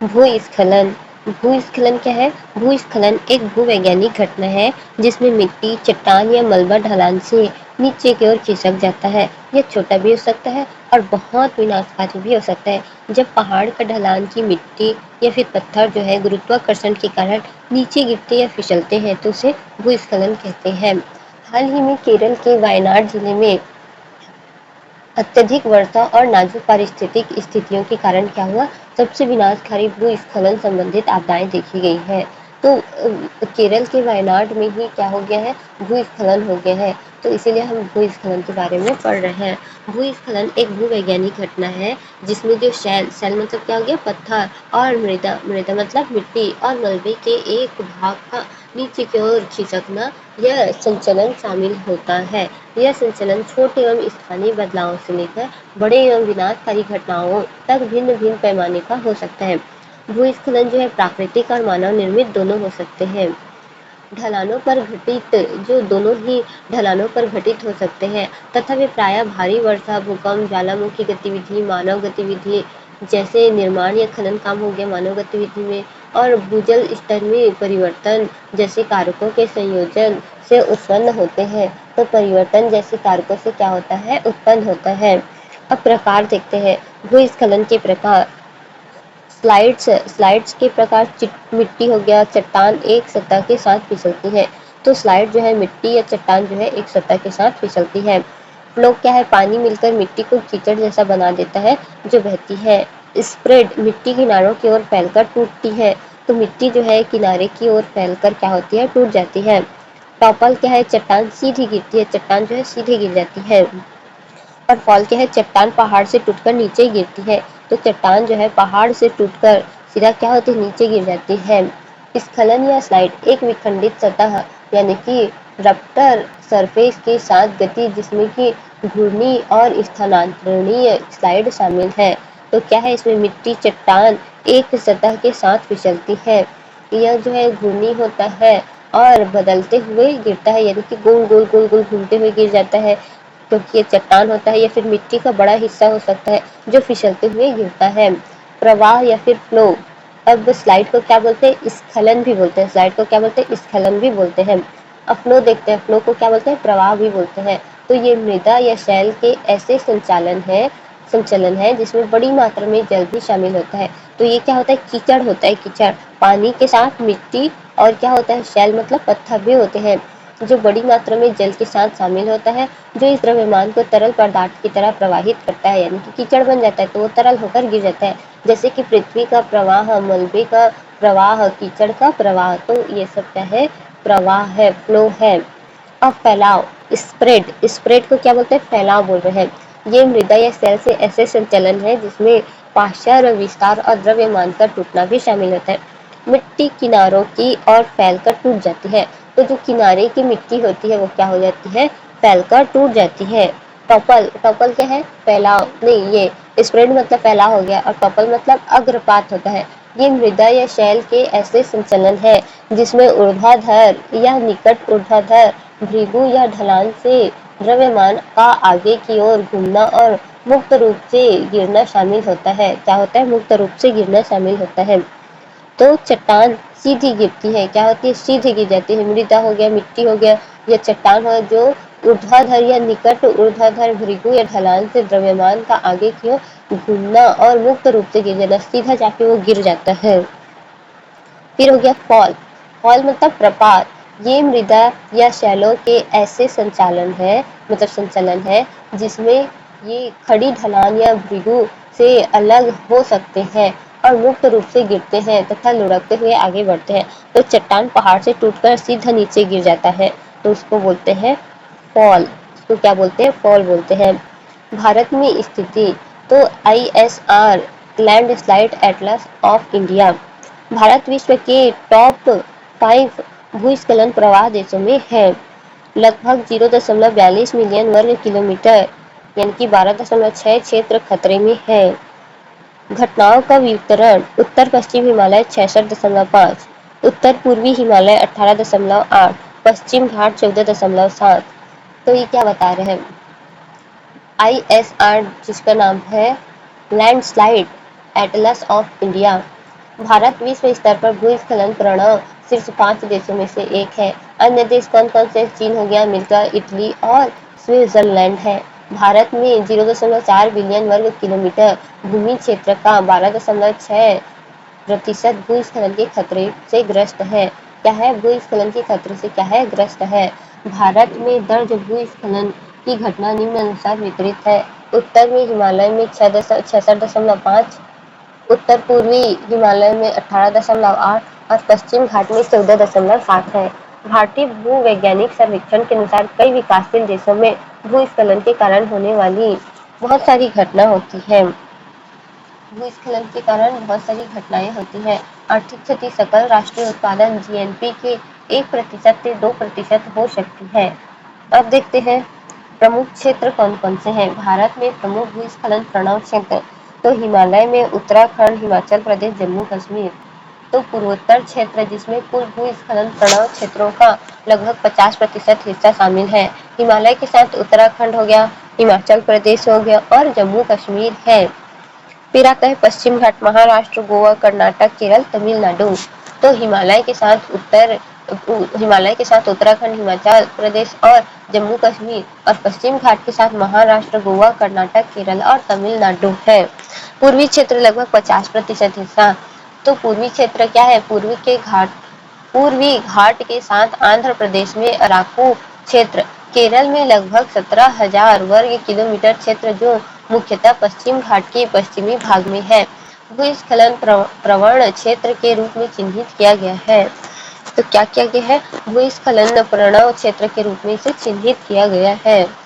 भूस्खलन। भूस्खलन क्या है? भूस्खलन एक भूवैज्ञानिक घटना है जिसमें मिट्टी, चट्टान या मलबा ढलान से नीचे की ओर खिसक जाता है। यह छोटा भी हो सकता है और बहुत विनाशकारी भी हो सकता है। जब पहाड़ का ढलान की मिट्टी या फिर पत्थर जो है गुरुत्वाकर्षण के कारण नीचे गिरते या फिसलते हैं तो उसे भूस्खलन कहते हैं। हाल ही में केरल के वायनाड जिले में अत्यधिक वर्षा और नाजुक पारिस्थितिक स्थितियों के कारण क्या हुआ? सबसे विनाशकारी भूस्खलन संबंधित आपदाएं देखी गई है। तो केरल के वायनाड में ही क्या हो गया है? भूस्खलन हो गया है। तो इसीलिए हम भूस्खलन के बारे में पढ़ रहे हैं। भूस्खलन एक भूवैज्ञानिक घटना है जिसमें जो शैल मतलब क्या हो गया? पत्थर और मृदा मृदा मतलब मिट्टी और मलबे के एक भाग का नीचे की ओर खिसकना, यह संचलन शामिल होता है। यह संचलन छोटे एवं स्थानीय बदलावों से लेकर बड़े एवं विनाशकारी घटनाओं तक भिन्न भिन्न पैमाने का हो सकता है। भूस्खलन जो है प्राकृतिक और मानव निर्मित दोनों हो सकते हैं। ढलानों पर घटित जो दोनों ही ढलानों पर घटित हो सकते हैं तथा वे प्रायः भारी वर्षा, भूकंप, ज्वालामुखी गतिविधि, मानव गतिविधि जैसे निर्माण या खनन काम हो गया मानव गतिविधि में, और भूजल स्तर में परिवर्तन जैसे कारकों के संयोजन से उत्पन्न होते हैं। तो परिवर्तन जैसे कारकों से क्या होता है? उत्पन्न होता है। अब प्रकार देखते हैं। भूस्खलन के प्रकार। स्लाइड्स के प्रकार मिट्टी हो गया, चट्टान एक सतह के साथ फिसलती है। तो स्लाइड जो है मिट्टी या चट्टान जो है एक सतह के साथ फिसलती है। फ्लो क्या है? पानी मिलकर मिट्टी को कीचड़ जैसा बना देता है जो बहती है। स्प्रेड मिट्टी किनारों की ओर फैलकर टूटती है। तो मिट्टी जो है किनारे की ओर फैलकर क्या होती है? टूट जाती है। टॉपल क्या है? चट्टान सीधी गिरती है, चट्टान जो है सीधी गिर जाती है। और फॉल क्या है? चट्टान पहाड़ से टूटकर नीचे गिरती है। तो चट्टान जो है पहाड़ से टूटकर सीधा क्या होती है? नीचे गिर जाती है। स्खलन या स्लाइड एक विखंडित सतह यानी कि रप्टर सरफेस के साथ गति जिसमें कि घूर्णी और स्थानांतरणीय स्लाइड शामिल है। तो क्या है? इसमें मिट्टी, चट्टान एक सतह के साथ फिसलती है। यह जो है घूर्णी होता है और बदलते हुए गिरता है, यानी कि गोल गोल गोल गोल घूमते हुए गिर जाता है, क्योंकि ये चट्टान होता है या फिर मिट्टी का बड़ा हिस्सा हो सकता है जो फिसलते हुए गिरता है। प्रवाह या फिर फ्लो। अब स्लाइड को क्या बोलते हैं? स्खलन भी बोलते हैं। स्लाइड को क्या बोलते हैं? स्खलन भी बोलते हैं। अब फ्लो देखते हैं। फ्लो को क्या बोलते हैं? प्रवाह भी बोलते हैं। तो ये मृदा या शैल के ऐसे संचलन है जिसमें बड़ी मात्रा में जल भी शामिल होता है। तो ये क्या होता है? कीचड़ होता है। कीचड़ पानी के साथ मिट्टी और क्या होता है? शैल मतलब पत्थर भी होते हैं जो बड़ी मात्रा में जल के साथ शामिल होता है, जो इस द्रव्यमान को तरल पदार्थ की तरह प्रवाहित करता है, यानी कि कीचड़ बन जाता है तो वो तरल होकर गिर जाता है। जैसे कि पृथ्वी का प्रवाह, मलबे का प्रवाह, कीचड़ का प्रवाह। तो ये सब क्या है? प्रवाह है, फ्लो है। अब फैलाव, स्प्रेड को क्या बोलते हैं? फैलाव बोल रहे हैं। ये मृदा या सेल से ऐसे संचलन है जिसमें पाश्चर, विस्तार और द्रव्यमान का टूटना भी शामिल होता है। मिट्टी किनारों की ओर फैलकर टूट जाती है। तो जो किनारे की मिट्टी होती है वो क्या हो जाती है? फैलकर टूट जाती है। टॉपल क्या है? फैलाव नहीं, ये स्प्रेड मतलब फैलाव हो गया और टॉपल मतलब अग्रपात होता है। ये मृदा या शैल के ऐसे संचलन है जिसमें ऊर्ध्वाधर या निकट ऊर्ध्वाधर भृगु या ढलान से द्रव्यमान का आगे की ओर घूमना और मुक्त रूप से गिरना शामिल होता है। क्या होता है? मुक्त रूप से गिरना शामिल होता है। तो चट्टान सीधी गिरती है, क्या होती है? सीधी गिर जाती है। मृदा हो गया, मिट्टी हो गया, या चट्टान हो जो ऊर्ध्वाधर या निकट ऊर्ध्वाधर भृगु या ढलान से द्रव्यमान का आगे की ओर घूमना और मुक्त रूप से गिर जाना, सीधा जाके वो गिर जाता है। फिर हो गया फॉल। फॉल मतलब प्रपात। ये मृदा या शैलों के ऐसे संचलन है जिसमें ये खड़ी ढलान या भृगु से अलग हो सकते हैं और मुक्त रूप से गिरते हैं तथा लुढ़कते हुए आगे बढ़ते हैं। तो चट्टान पहाड़ से टूटकर सीधा नीचे गिर जाता है तो उसको बोलते हैं फॉल। उसको क्या बोलते हैं? फॉल बोलते हैं। भारत में स्थिति। तो ISR landslide Atlas of India. Bharat विश्व के टॉप 5 भूस्खलन प्रवाह देशों में है। लगभग 0.42 मिलियन वर्ग किलोमीटर यानी कि 12.6 क्षेत्र खतरे में है। घटनाओं का वितरण। उत्तर पश्चिम हिमालय 66.5, उत्तर पूर्वी हिमालय 18.8, पश्चिम घाट 14.7। तो ये क्या बता रहे हैं? ISR जिसका नाम है landslide Atlas of India, Bharat विश्व स्तर पर भूस्खलन प्रणव शीर्ष 5 देशों में से एक है। अन्य देश कौन कौन से? चीन हो गया, अमेरिका, इटली और स्विट्जरलैंड है। भारत में 0.4 बिलियन वर्ग किलोमीटर भूमि क्षेत्र का 12.6% भूस्खलन के खतरे से ग्रस्त है। क्या है? भूस्खलन के खतरे से क्या है? ग्रस्त है। भारत में दर्ज भूस्खलन की घटना निम्नानुसार वितरित है। उत्तर में हिमालय में 66.5, उत्तर पूर्वी हिमालय में 18.8 और पश्चिम घाट में 14.7 है। भारतीय भूवैज्ञानिक सर्वेक्षण के अनुसार कई विकासशील देशों में भूस्खलन के कारण होने वाली बहुत सारी घटना होती है। भूस्खलन के कारण बहुत सारी घटनाएं होती हैं। आर्थिक क्षति सकल राष्ट्रीय उत्पादन जीएनपी के 1% से 2% हो सकती है। अब देखते हैं प्रमुख क्षेत्र कौन कौन से हैं। भारत में प्रमुख भूस्खलन प्रणव क्षेत्र तो हिमालय में उत्तराखंड, हिमाचल प्रदेश, जम्मू कश्मीर। तो पूर्वोत्तर क्षेत्र जिसमें कुल भूस्खलन प्रणव क्षेत्रों का लगभग 50% हिस्सा शामिल है। हिमालय के साथ उत्तराखंड हो गया, हिमाचल प्रदेश हो गया और जम्मू कश्मीर है। फिर आता है पश्चिम घाट, महाराष्ट्र, गोवा, कर्नाटक, केरल, तमिलनाडु। तो हिमालय के साथ उत्तराखंड, हिमाचल प्रदेश और जम्मू कश्मीर और पश्चिम घाट के साथ महाराष्ट्र, गोवा, कर्नाटक, केरल और तमिलनाडु है। पूर्वी क्षेत्र लगभग 50% हिस्सा। तो पूर्वी क्षेत्र क्या है? पूर्वी घाट के साथ आंध्र प्रदेश में अराकू क्षेत्र, केरल में लगभग 17,000 वर्ग किलोमीटर क्षेत्र जो मुख्यतः पश्चिम घाट के पश्चिमी भाग में है, भूस्खलन प्रवण क्षेत्र के रूप में चिन्हित किया गया है। तो क्या किया गया है? भूस्खलन प्रणव क्षेत्र के रूप में इसे चिन्हित किया गया है।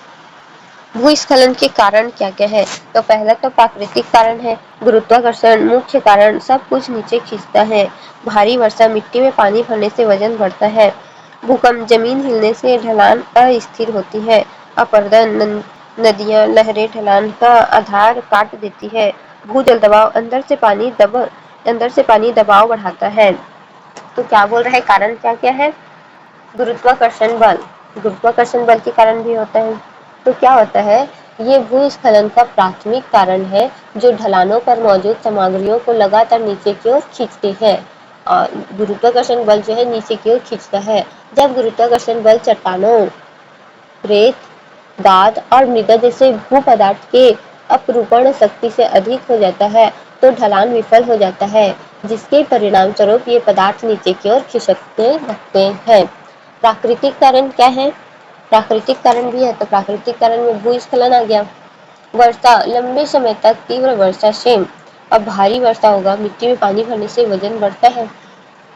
भूस्खलन के कारण क्या क्या है? तो पहला तो प्राकृतिक कारण है। गुरुत्वाकर्षण मुख्य कारण, सब कुछ नीचे खींचता है। भारी वर्षा, मिट्टी में पानी भरने से वजन बढ़ता है। भूकंप, जमीन हिलने से ढलान अस्थिर होती है। अपरदन, नदियां, लहरें ढलान का आधार काट देती है। भूजल दबाव, अंदर से पानी दबाव बढ़ाता है। तो क्या बोल रहे हैं? कारण क्या क्या है? गुरुत्वाकर्षण बल, गुरुत्वाकर्षण बल के कारण भी होता है। तो क्या होता है? ये भूस्खलन का प्राथमिक कारण है जो ढलानों पर मौजूद सामग्रियों को लगातार नीचे की ओर खींचते हैं। और गुरुत्वाकर्षण बल जो है नीचे की ओर खींचता है। जब गुरुत्वाकर्षण बल चट्टानों, रेत, दाद और मृदा जैसे भू पदार्थ के अपरूपण शक्ति से अधिक हो जाता है तो ढलान विफल हो जाता है, जिसके परिणाम स्वरूप ये पदार्थ नीचे की ओर खिसकने लगते हैं। प्राकृतिक कारण क्या है? प्राकृतिक कारण भी है। तो प्राकृतिक कारण में भूस्खलन आ गया। वर्षा, लंबे समय तक तीव्र वर्षा से, अब भारी वर्षा होगा, मिट्टी में पानी भरने से वजन बढ़ता है।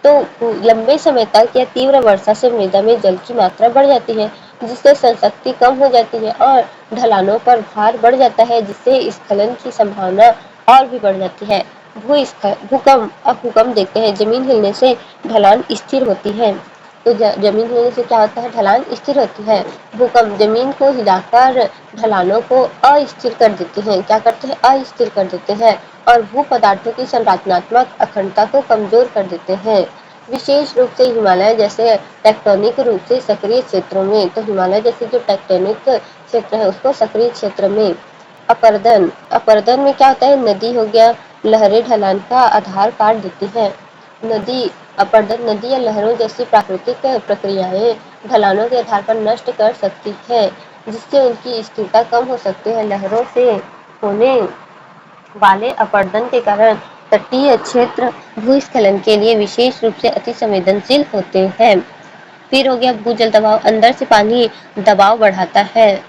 तो लंबे समय तक या तीव्र वर्षा से मृदा में जल की मात्रा बढ़ जाती है, जिससे संशक्ति कम हो जाती है और ढलानों पर भार बढ़ जाता है, जिससे स्खलन की संभावना और भी बढ़ जाती है। भूकंप, अब भूकंप देखते हैं। जमीन हिलने से ढलान स्थिर होती है। तो जमीन हिलने से क्या होता है? ढलान स्थिर होती है। भूकंप जमीन को हिलाकर ढलानों को अस्थिर कर देते हैं। क्या करते हैं? अस्थिर कर देते हैं और भू पदार्थों की संरचनात्मक अखंडता को कमजोर कर देते हैं। विशेष रूप से हिमालय जैसे टेक्टोनिक रूप से सक्रिय क्षेत्रों में, तो हिमालय जैसे जो टेक्टोनिक क्षेत्र है उसको सक्रिय क्षेत्र में। अपरदन, अपरदन में क्या होता है? नदी हो गया, लहरें ढलान का आधार काट देती है। अपरदन नदी या लहरों जैसी प्राकृतिक प्रक्रियाएं ढलानों के आधार पर नष्ट कर सकती है, जिससे उनकी स्थिरता कम हो सकती है। लहरों से होने वाले अपरदन के कारण तटीय क्षेत्र भूस्खलन के लिए विशेष रूप से अति संवेदनशील होते हैं। फिर हो गया भूजल दबाव, अंदर से पानी दबाव बढ़ाता है।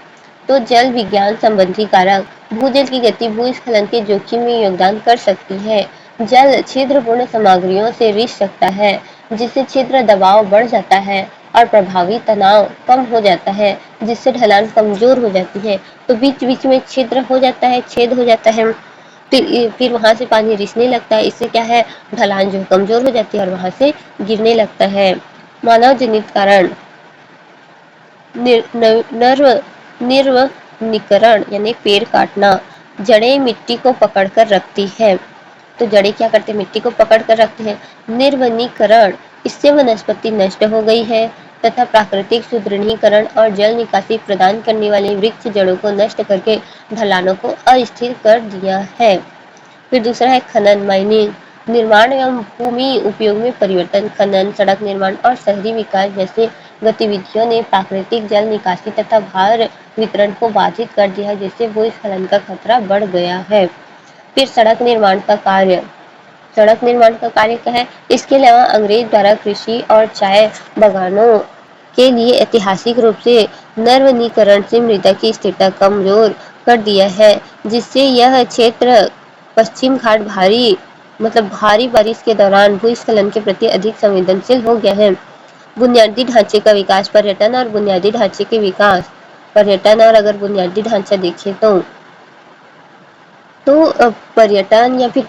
तो जल विज्ञान संबंधी कारक, भूजल की गति भूस्खलन के जोखिम में योगदान कर सकती है। जल छिद्रपूर्ण सामग्रियों से रिस सकता है, जिससे छिद्र दबाव बढ़ जाता है और प्रभावी तनाव कम हो जाता है, जिससे ढलान कमजोर हो जाती है। तो बीच बीच में छिद्र हो जाता है, छेद हो जाता है, फिर वहां से पानी रिसने लगता है। इससे क्या है? ढलान जो कमजोर हो जाती है और वहां से गिरने लगता है। मानव जनित कारण, निर्वनीकरण यानी पेड़ काटना। जड़ें मिट्टी को पकड़कर रखती है। तो जड़ें क्या करते हैं? मिट्टी को पकड़ कर रखते हैं। निर्वनीकरण, इससे वनस्पति नष्ट हो गई है तथा प्राकृतिक सुदृढ़ीकरण और जल निकासी प्रदान करने वाले वृक्ष जड़ों को नष्ट करके ढलानों को अस्थिर कर दिया है। फिर दूसरा है खनन, माइनिंग। निर्माण एवं भूमि उपयोग में परिवर्तन, खनन, सड़क निर्माण और शहरी विकास जैसे गतिविधियों ने प्राकृतिक जल निकासी तथा भार वितरण को बाधित कर दिया, जिससे भूस्खलन का खतरा बढ़ गया है। फिर सड़क निर्माण का कार्य क्या है? इसके अलावा अंग्रेज द्वारा कृषि और चाय बागानों के लिए ऐतिहासिक रूप से नर्वनीकरण से मृदा की स्थिरता कमजोर कर दिया है, जिससे यह क्षेत्र पश्चिम घाट भारी बारिश के दौरान भूस्खलन के प्रति अधिक संवेदनशील हो गया है। बुनियादी ढांचे का विकास, पर्यटन और अगर बुनियादी ढांचा देखें तो पर्यटन या फिर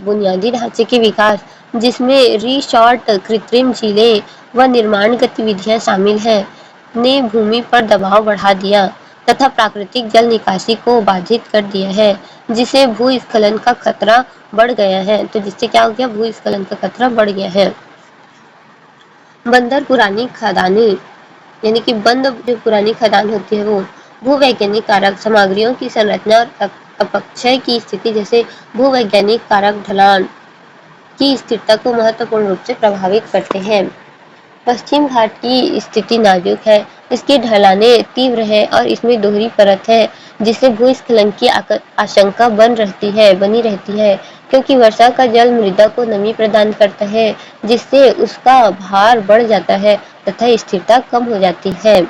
बुनियादी ढांचे के विकास, जिसमें रिसॉर्ट, कृत्रिम झीलें व निर्माण गतिविधियां शामिल हैं, ने भूमि पर दबाव बढ़ा दिया तथा प्राकृतिक जल निकासी को बाधित कर दिया है, जिससे भूस्खलन का खतरा बढ़ गया है। तो जिससे क्या हो गया? भूस्खलन का खतरा बढ़ गया है। बंदर पुरानी खदानें, यानी कि बंद जो पुरानी खदान होती है वो भूवैज्ञानिक कारक, सामग्रियों की संरचना और अपक्षय की स्थिति जैसे भूवैज्ञानिक कारक ढलान की स्थिरता को महत्वपूर्ण रूप से प्रभावित करते हैं। पश्चिम घाट की स्थिति नाजुक है, इसकी ढलानें तीव्र है और इसमें दोहरी परत है, जिससे भूस्खलन की आशंका बनी रहती है, क्योंकि वर्षा का जल मृदा को नमी प्रदान करता है, जिससे उसका भार बढ़ जाता है तथा स्थिरता कम हो जाती है।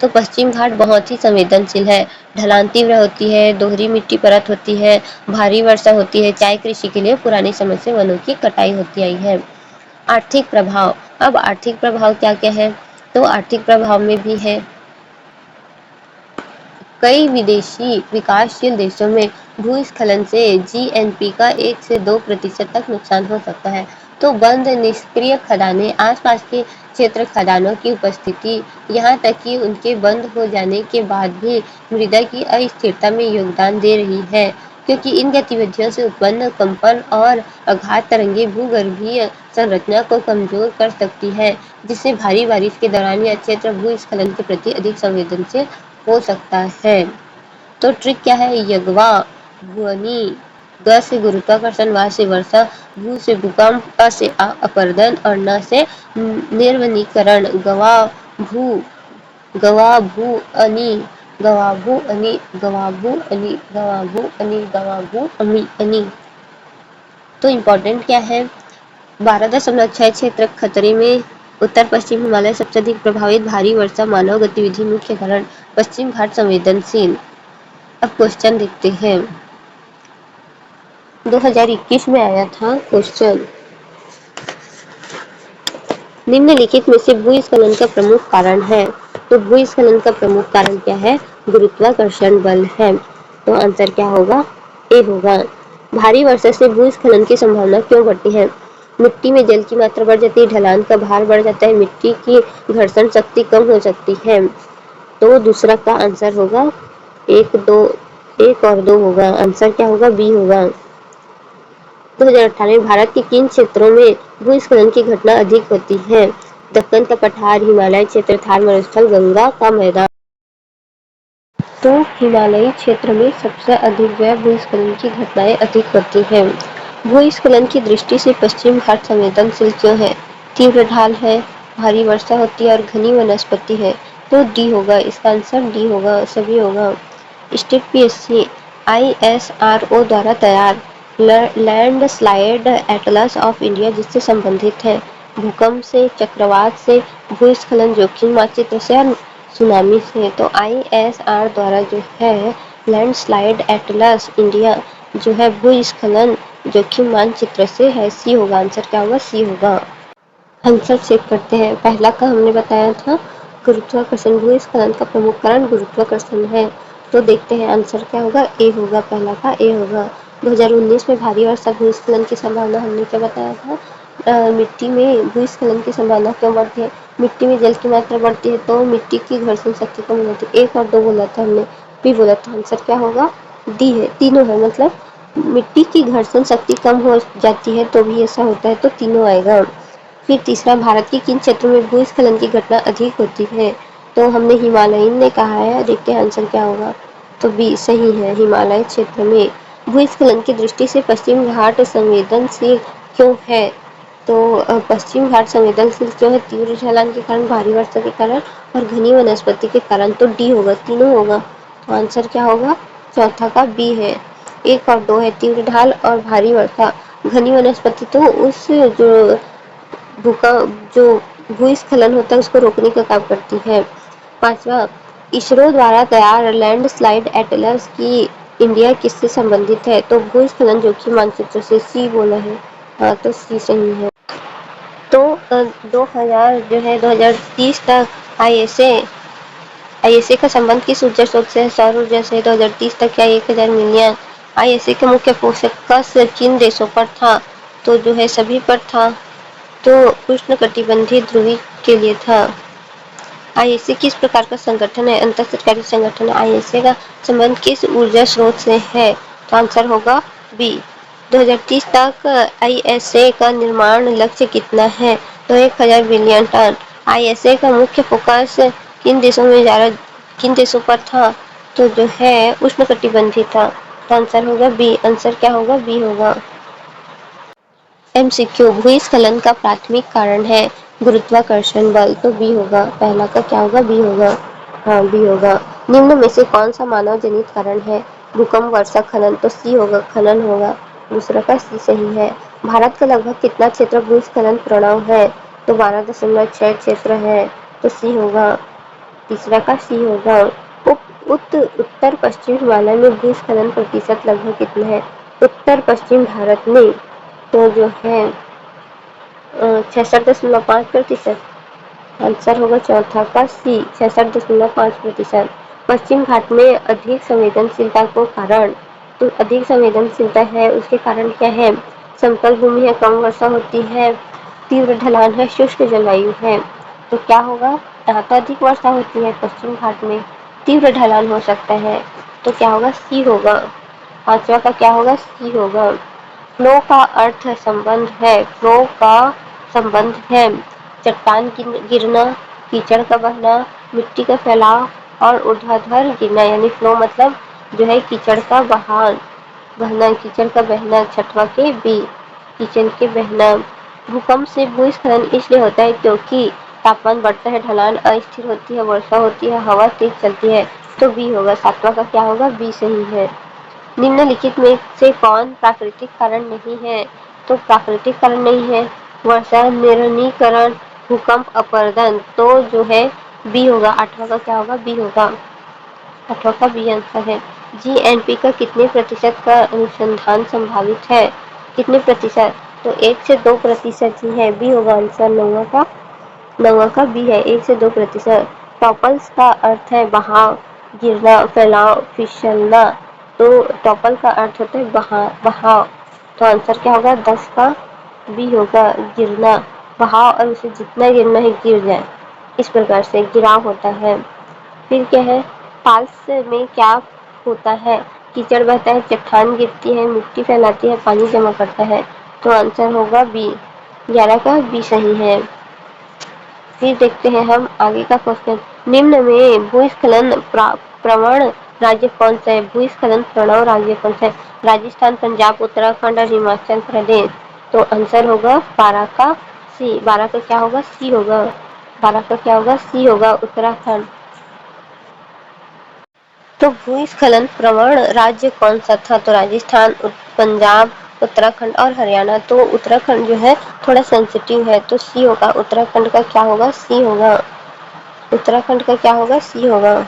तो पश्चिम घाट बहुत ही संवेदनशील है, ढलान तीव्र होती है, दोहरी मिट्टी परत होती है, भारी वर्षा होती है, चाय कृषि के लिए पुराने समय से वनों की कटाई होती आई है। आर्थिक प्रभाव, अब आर्थिक प्रभाव क्या क्या है? तो आर्थिक प्रभाव में भी है, कई विदेशी विकासशील देशों में भूस्खलन से जीएनपी का 1 से 2% तक नुकसान हो सकता है। तो बंद निष्क्रिय खदानें, आसपास के क्षेत्र खदानों की उपस्थिति, यहाँ तक कि उनके बंद हो जाने के बाद भी मृदा की अस्थिरता में योगदान दे रही है, क्योंकि इन गतिविधियों से उत्पन्न कंपन और आघात तरंगें भूगर्भीय संरचना को कमजोर कर सकती है, जिससे भारी बारिश के दौरान यह क्षेत्र भूस्खलन के प्रति अधिक संवेदनशील हो सकता है। तो ट्रिक क्या है? यगवा भुवनी, ग से गुरुत्वाकर्षण, वा से वर्षा, भू से भूकंप, अ से अपरदन और न से निर्वनीकरण। गवा भू अनी, अनी। तो इम्पोर्टेंट क्या है? 12.6 क्षेत्र खतरे में, उत्तर पश्चिम हिमालय सबसे अधिक प्रभावित, भारी वर्षा, मानव गतिविधि मुख्य कारण, पश्चिम घाट संवेदनशील। अब क्वेश्चन देखते हैं, 2021 में आया था क्वेश्चन, निम्नलिखित में से भूस्खलन का प्रमुख कारण है। तो भूस्खलन का प्रमुख कारण क्या है? गुरुत्वाकर्षण बल है। तो आंसर क्या होगा? ए होगा। भारी वर्षा से भूस्खलन की संभावना क्यों बढ़ती है? मिट्टी में जल की मात्रा बढ़ जाती है, ढलान का भार बढ़ जाता है, मिट्टी की घर्षण शक्ति कम हो सकती है। तो दूसरा का आंसर होगा 1 और 2 होगा। आंसर क्या होगा? बी होगा। 2018 में भारत के किन क्षेत्रों में भूस्खलन की घटना अधिक होती है? दक्कन का पठार, हिमालय क्षेत्र, थार मरुस्थल, गंगा का मैदान। तो हिमालयी क्षेत्र में सबसे अधिक भूस्खलन की घटनाएं अधिक होती हैं। भूस्खलन की दृष्टि से पश्चिम घाट संवेदनशील क्यों है? तीव्र ढाल है, भारी वर्षा होती है और घनी वनस्पति है। तो डी होगा, इसका आंसर डी होगा, सभी होगा। स्टेट पीएससी ISRO द्वारा तैयार land slide Atlas of India जिससे संबंधित है, भूकंप से, चक्रवात से, भूस्खलन जोखिम मानचित्र से, सुनामी से। तो ISR द्वारा जो है लैंडस्लाइड एटलस इंडिया जो है भूस्खलन जोखिम मानचित्र से है। सी होगा, आंसर क्या होगा? सी होगा। आंसर चेक करते हैं। पहला का हमने बताया था गुरुत्वाकर्षण, भूस्खलन का प्रमुख कारण गुरुत्वाकर्षण है। तो देखते हैं आंसर क्या होगा? ए होगा, पहला का ए होगा। 2019 में भारी वर्षा भूस्खलन की संभावना हमने क्या बताया था? मिट्टी में भूस्खलन की संभावना क्यों बढ़ती है? मिट्टी में जल की मात्रा बढ़ती है तो मिट्टी की घर्षण शक्ति कम होती है। 1 और 2 बोला था हमने, बी बोला था। आंसर क्या होगा? डी है, तीनों है। मतलब मिट्टी की घर्षण शक्ति कम हो जाती है तो भी ऐसा होता है, तो तीनों आएगा। फिर तीसरा, भारत के किन क्षेत्रों में भूस्खलन की घटना अधिक होती है? तो हमने हिमालयन ने कहा है, देखते हैं आंसर क्या होगा। तो बी सही है, हिमालय क्षेत्र में। भूस्खलन की दृष्टि से पश्चिम घाट संवेदनशील क्यों है? तो पश्चिम घाट संवेदनशील जो है तीव्र ढलान के कारण, भारी वर्षा के कारण और घनी वनस्पति के कारण। तो डी होगा, तीनों होगा। तो आंसर क्या होगा? चौथा का बी है। 1 और 2 है तीव्र ढाल और भारी वर्षा। घनी वनस्पति तो उस जो जो भूस्खलन होता है उसको रोकने का काम करती है। 5वां, इसरो द्वारा तैयार लैंडस्लाइड एटलस की इंडिया किससे संबंधित है? तो भूस्खलन जोखिम मानचित्र से। सी बोला है। हाँ, तो सी सही है। तो 2000 जो है 2030 तक आईएसए का संबंध किस ऊर्जा स्रोत से है? सौर ऊर्जा से। 2030 तक क्या 1000 मिलियन। आईएसए का मुख्य फोकस किन देशों पर था? तो जो है सभी पर था। तो उष्णकटिबंधीय ध्रुवी के लिए था। आईएसए किस प्रकार का संगठन है? अंतर सरकारी संगठन है। आईएसए का संबंध किस ऊर्जा स्रोत से है? तो आंसर होगा बी। 2030 तक आईएसए का निर्माण लक्ष्य कितना है? तो 1000 बिलियन टन। आईएसए का मुख्य फोकस किन देशों पर था? तो जो है उष्णकटिबंधीय था। तो आंसर होगा बी। आंसर क्या होगा? बी होगा। एमसीक्यू, भूस्खलन का प्राथमिक कारण है गुरुत्वाकर्षण बल। तो बी होगा। पहला का क्या होगा? बी होगा। हाँ, बी होगा। निम्न में से कौन सा मानव जनित कारण है? भूकंप, वर्षा, खनन। तो सी होगा, खनन होगा। दूसरा का सी सही है। भारत का लगभग कितना क्षेत्र भूस्खलन प्रवण है? तो 12.6 क्षेत्र है। तो सी होगा। तीसरा का सी होगा। उत्तर पश्चिम हिमालय में भूस्खलन प्रतिशत लगभग कितना है? उत्तर पश्चिम भारत में तो जो है 66.5%। आंसर होगा चौथा का सी, 66.5%। पश्चिम घाट में अधिक संवेदनशीलता को कारण, तो अधिक संवेदनशीलता है उसके कारण क्या है? समतल भूमि है, कम वर्षा होती है, तीव्र ढलान है, शुष्क जलवायु है। तो क्या होगा? जहाँ तो अधिक वर्षा होती है पश्चिम घाट में तीव्र ढलान हो सकता है। तो क्या होगा? सी होगा। पांचवा का क्या होगा? सी होगा। फ्लो का अर्थ संबंध है। फ्लो का संबंध है चट्टान गिरना, कीचड़ का बहना, मिट्टी का फैलाव और ऊर्ध्वाधर गिरना। यानी फ्लो मतलब जो है कीचड़ का बहना, कीचड़ का बहना। छठवां के बी, कीचड़ के बहना। भूकंप से भूस्खलन इसलिए होता है क्योंकि तापमान बढ़ता है, ढलान अस्थिर होती है, वर्षा होती है, हवा तेज चलती है। तो बी होगा। सातवां का क्या होगा? बी सही है। निम्नलिखित में से कौन प्राकृतिक कारण नहीं है? तो प्राकृतिक कारण नहीं है वर्षा, निरनीकरण, भूकंप, अपरदन। तो जो है बी होगा। आठवां का क्या होगा? बी होगा। आठवां का बी आंसर है। जीएनपी का कितने प्रतिशत का अनुसंधान संभावित है? कितने प्रतिशत? तो 1 से 2% ही है। बी होगा आंसर। नौवां का बी है। 1 से 2%। टॉपल्स का अर्थ है बहाव, गिरना, फैलाव, फिसलना। तो टॉपल का अर्थ होता है बहाव। तो आंसर क्या होगा? 10 का बी होगा, गिरना। बहाव और उसे जितना गिरना है गिर जाए, इस प्रकार से गिराव होता है। फिर क्या है? पाल्स में क्या होता है? कीचड़ बहता है, चट्टान गिरती है, मिट्टी फैलाती है, पानी जमा करता है। तो आंसर होगा बी। 11 का बी सही है। फिर देखते हैं हम आगे का क्वेश्चन। निम्न में भूस्खलन प्रवण राज्य कौन सा है? भूस्खलन प्रवण राज्य कौन सा है? राजस्थान, पंजाब, उत्तराखंड और हिमाचल प्रदेश। तो आंसर होगा 12 का सी। 12 का क्या होगा? सी होगा। 12 का क्या होगा? सी होगा, उत्तराखंड। तो भूस्खलन प्रवण राज्य कौन सा था? तो राजस्थान, पंजाब, उत्तराखंड और हरियाणा। तो उत्तराखंड जो है थोड़ा सेंसिटिव है, तो सी होगा। उत्तराखंड का क्या होगा? सी होगा। उत्तराखंड का क्या होगा? सी होगा।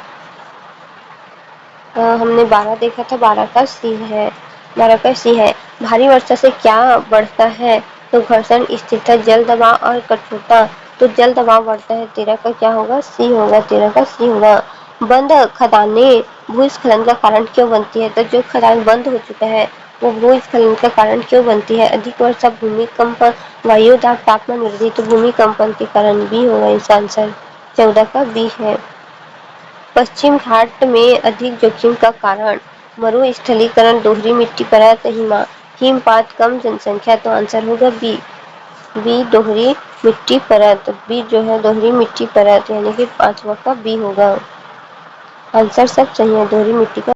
हमने 12 देखा था, 12 का सी है। 12 का सी है। भारी वर्षा से क्या बढ़ता है? तो घर्षण, स्थिरता, जल दबाव और कठोरता। तो जल दबाव बढ़ता है। 13 का क्या होगा? सी होगा। 13 का सी होगा। बंद खदानें भूस्खलन का कारण क्यों बनती है? तो जो खदान बंद हो चुका है वो भूस्खलन का कारण क्यों बनती है? अधिक वर्षा, भूमिकंप, वायु दाब, तापमान वृद्धि। तो भूमिकंपन के कारण। बी होगा इसका आंसर। 14 का बी है। पश्चिम घाट में अधिक जोखिम का कारण मरुस्थलीकरण, दोहरी मिट्टी परत, हिमपात, कम जनसंख्या। तो आंसर होगा बी। बी दोहरी मिट्टी परत। बी जो है दोहरी मिट्टी परत, यानी कि 5वां का बी होगा। आंसर सब सही है। दोहरी मिट्टी का